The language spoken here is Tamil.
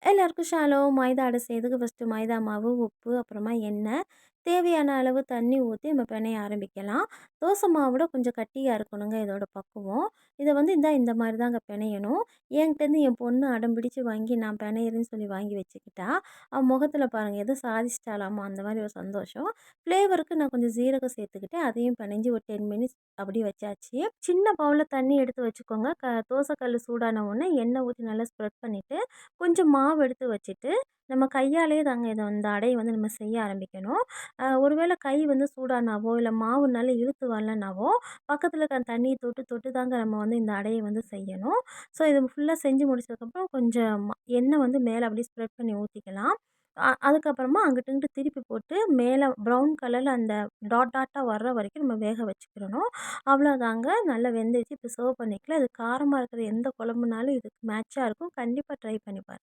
எல்லாருக்கும் ஷாலோ மைதா அடை செய்யறதுக்கு ஃபஸ்ட்டு மைதா மாவு, உப்பு, அப்புறமா எண்ணெய், தேவையான அளவு தண்ணி ஊத்தி நம்ம பெனைய ஆரம்பிக்கலாம். தோசை மாவோட கொஞ்சம் கட்டியா இருக்கணுங்க இதோட பக்குவம். இத வந்து இந்த மாரி தாங்க பெனையணும். என்கிட்டேருந்து என் பொண்ணு அடம் பிடிச்சு வாங்கி நான் பெனையிறேன்னு சொல்லி வாங்கி வச்சுக்கிட்டா. அவ முகத்துல பாருங்க ஏதோ சாதிச்சிட்டாளாமா அந்த மாரி ஒரு சந்தோஷம். ஃப்ளேவருக்கு நான் கொஞ்சம் சீரகம் சேர்த்துக்கிட்டு, அதையும் பெனஞ்சு ஒரு 10 மினிட்ஸ் அப்படியே வச்சாச்சு. சின்ன பவுல்ல தண்ணி எடுத்து வச்சுக்கோங்க. தோசை கல்லு சூடான உடனே எண்ணெய் ஊத்தி நல்லா ஸ்ப்ரெட் பண்ணிட்டு கொஞ்சம் மாவு எடுத்து வச்சுட்டு, நம்ம கையாலேயே தாங்க இந்த அடைய வந்து நம்ம செய்ய ஆரம்பிக்கணும். ஒருவேளை கை வந்து சூடானாவோ, இல்ல மாவு நல்லா இழுத்து வரலனாவோ, பக்கத்துல இருக்க தண்ணிய தொட்டு தொட்டு தாங்க நம்ம வந்து இந்த அடைய வந்து செய்யணும். ஸோ இது ஃபுல்லா செஞ்சு முடிச்சதுக்கப்புறம் கொஞ்சம் எண்ணெய் வந்து மேல அப்படியே ஸ்ப்ரெட் பண்ணி ஊத்திக்கலாம். அதுக்கப்புறமா அங்கிட்டு இங்கிட்டு திருப்பி போட்டு மேல ப்ரவுன் கலர்ல அந்த டாட் டாட்டா வர்ற வரைக்கும் நம்ம வேக வச்சுக்கிறணும். அவ்வளோதாங்க நல்லா வெந்துருச்சு. இப்போ சர்வ் பண்ணிக்கலாம். இது காரமா இருக்கிற எந்த குழம்புனாலும் இதுக்கு மேட்சா இருக்கும். கண்டிப்பா ட்ரை பண்ணி பாருங்க.